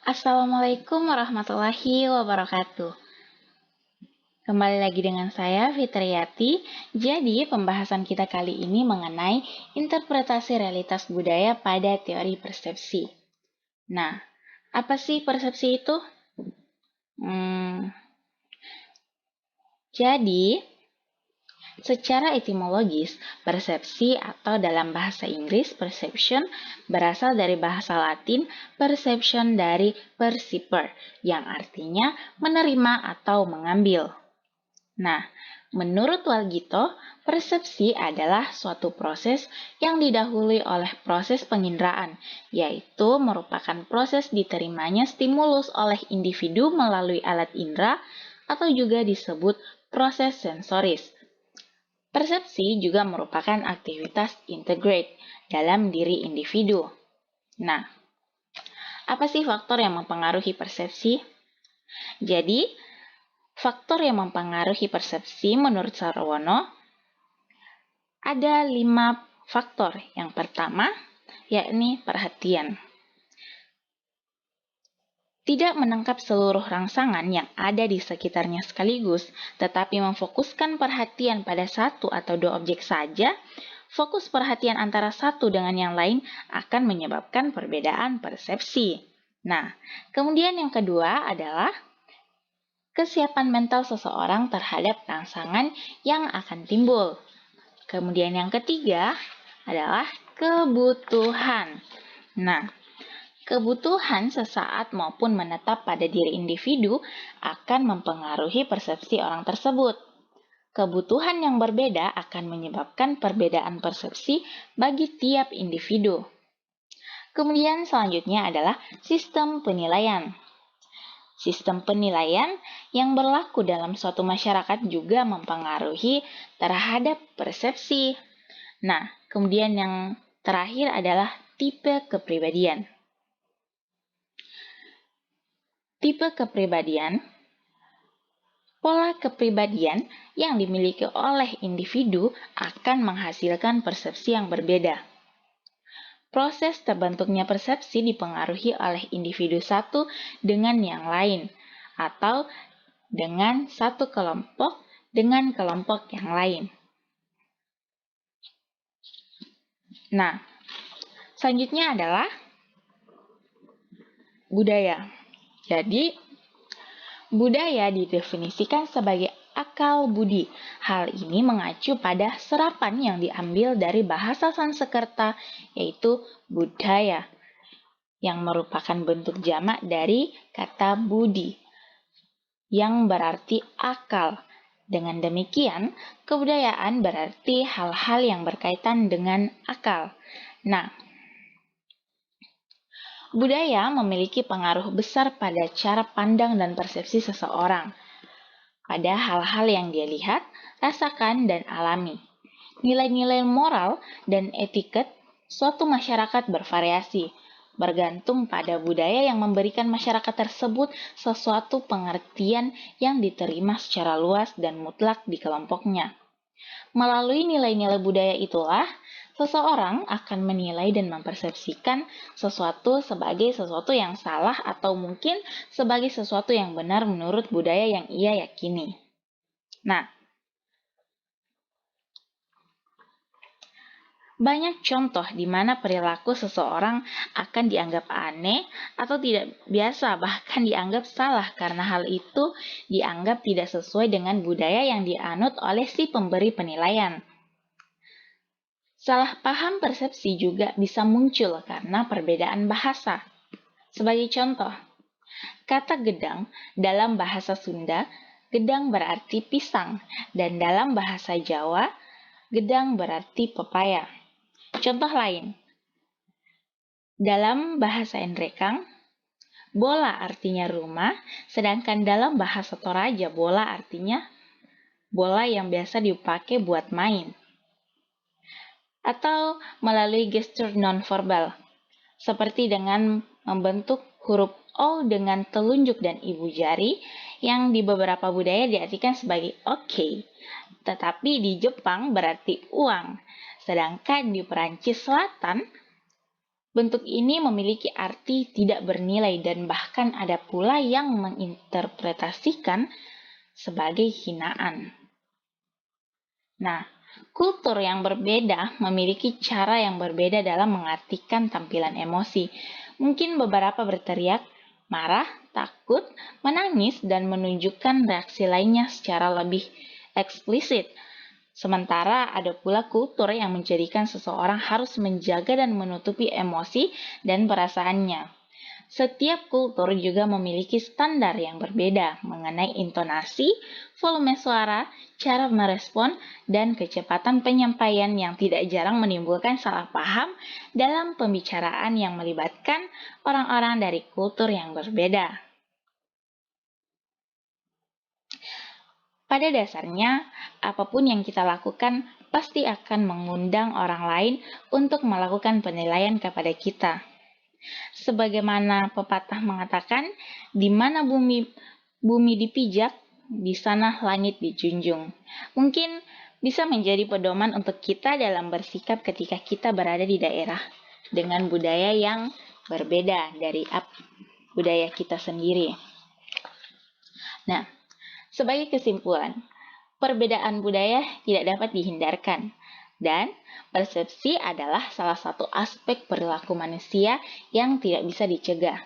Assalamualaikum warahmatullahi wabarakatuh. Kembali lagi dengan saya, Fitriati. Jadi, pembahasan kita kali ini mengenai interpretasi realitas budaya pada teori persepsi. Nah, apa sih persepsi itu? Jadi, secara etimologis, persepsi atau dalam bahasa Inggris perception berasal dari bahasa Latin perception dari perciper yang artinya menerima atau mengambil. Nah, menurut Walgito, persepsi adalah suatu proses yang didahului oleh proses penginderaan, yaitu merupakan proses diterimanya stimulus oleh individu melalui alat indera atau juga disebut proses sensoris. Persepsi juga merupakan aktivitas integrate dalam diri individu. Nah, apa sih faktor yang mempengaruhi persepsi? Jadi, faktor yang mempengaruhi persepsi menurut Sarwono ada 5 faktor. Yang pertama, yakni perhatian. Tidak menangkap seluruh rangsangan yang ada di sekitarnya sekaligus, tetapi memfokuskan perhatian pada satu atau dua objek saja, fokus perhatian antara satu dengan yang lain akan menyebabkan perbedaan persepsi. Nah, kemudian yang kedua adalah kesiapan mental seseorang terhadap rangsangan yang akan timbul. Kemudian yang ketiga adalah kebutuhan. Nah, kebutuhan sesaat maupun menetap pada diri individu akan mempengaruhi persepsi orang tersebut. Kebutuhan yang berbeda akan menyebabkan perbedaan persepsi bagi tiap individu. Kemudian selanjutnya adalah sistem penilaian. Sistem penilaian yang berlaku dalam suatu masyarakat juga mempengaruhi terhadap persepsi. Nah, kemudian yang terakhir adalah tipe kepribadian. Tipe kepribadian, pola kepribadian yang dimiliki oleh individu akan menghasilkan persepsi yang berbeda. Proses terbentuknya persepsi dipengaruhi oleh individu satu dengan yang lain, atau dengan satu kelompok dengan kelompok yang lain. Nah, selanjutnya adalah budaya. Jadi, budaya didefinisikan sebagai akal budi. Hal ini mengacu pada serapan yang diambil dari bahasa Sanskerta, yaitu budaya, yang merupakan bentuk jamak dari kata budi, yang berarti akal. Dengan demikian, kebudayaan berarti hal-hal yang berkaitan dengan akal. Nah, budaya memiliki pengaruh besar pada cara pandang dan persepsi seseorang, pada hal-hal yang dia lihat, rasakan, dan alami. Nilai-nilai moral dan etiket suatu masyarakat bervariasi, bergantung pada budaya yang memberikan masyarakat tersebut sesuatu pengertian yang diterima secara luas dan mutlak di kelompoknya. Melalui nilai-nilai budaya itulah, seseorang akan menilai dan mempersepsikan sesuatu sebagai sesuatu yang salah atau mungkin sebagai sesuatu yang benar menurut budaya yang ia yakini. Nah, banyak contoh di mana perilaku seseorang akan dianggap aneh atau tidak biasa, bahkan dianggap salah karena hal itu dianggap tidak sesuai dengan budaya yang dianut oleh si pemberi penilaian. Salah paham persepsi juga bisa muncul karena perbedaan bahasa. Sebagai contoh, kata gedang dalam bahasa Sunda, gedang berarti pisang, dan dalam bahasa Jawa, gedang berarti pepaya. Contoh lain, dalam bahasa Endrekang, bola artinya rumah, sedangkan dalam bahasa Toraja bola artinya bola yang biasa dipakai buat main. Atau melalui gestur nonverbal, seperti dengan membentuk huruf O dengan telunjuk dan ibu jari yang di beberapa budaya diartikan sebagai oke, tetapi di Jepang berarti uang, sedangkan di Perancis Selatan Bentuk ini memiliki arti tidak bernilai dan bahkan ada pula yang menginterpretasikan sebagai hinaan. Nah, kultur yang berbeda memiliki cara yang berbeda dalam mengartikan tampilan emosi. Mungkin beberapa berteriak, marah, takut, menangis, dan menunjukkan reaksi lainnya secara lebih eksplisit. Sementara ada pula kultur yang menjadikan seseorang harus menjaga dan menutupi emosi dan perasaannya. Setiap kultur juga memiliki standar yang berbeda mengenai intonasi, volume suara, cara merespon, dan kecepatan penyampaian yang tidak jarang menimbulkan salah paham dalam pembicaraan yang melibatkan orang-orang dari kultur yang berbeda. Pada dasarnya, apapun yang kita lakukan pasti akan mengundang orang lain untuk melakukan penilaian kepada kita. Sebagaimana pepatah mengatakan, di mana bumi dipijak, di sana langit dijunjung. Mungkin bisa menjadi pedoman untuk kita dalam bersikap ketika kita berada di daerah dengan budaya yang berbeda dari budaya kita sendiri. Nah, sebagai kesimpulan, perbedaan budaya tidak dapat dihindarkan, dan persepsi adalah salah satu aspek perilaku manusia yang tidak bisa dicegah.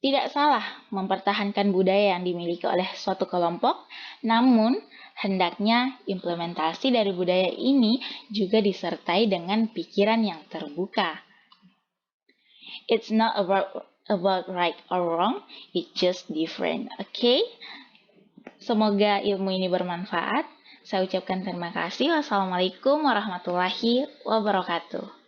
Tidak salah mempertahankan budaya yang dimiliki oleh suatu kelompok, namun hendaknya implementasi dari budaya ini juga disertai dengan pikiran yang terbuka. It's not about right or wrong, it's just different, okay? Semoga ilmu ini bermanfaat. Saya ucapkan terima kasih. Wassalamualaikum warahmatullahi wabarakatuh.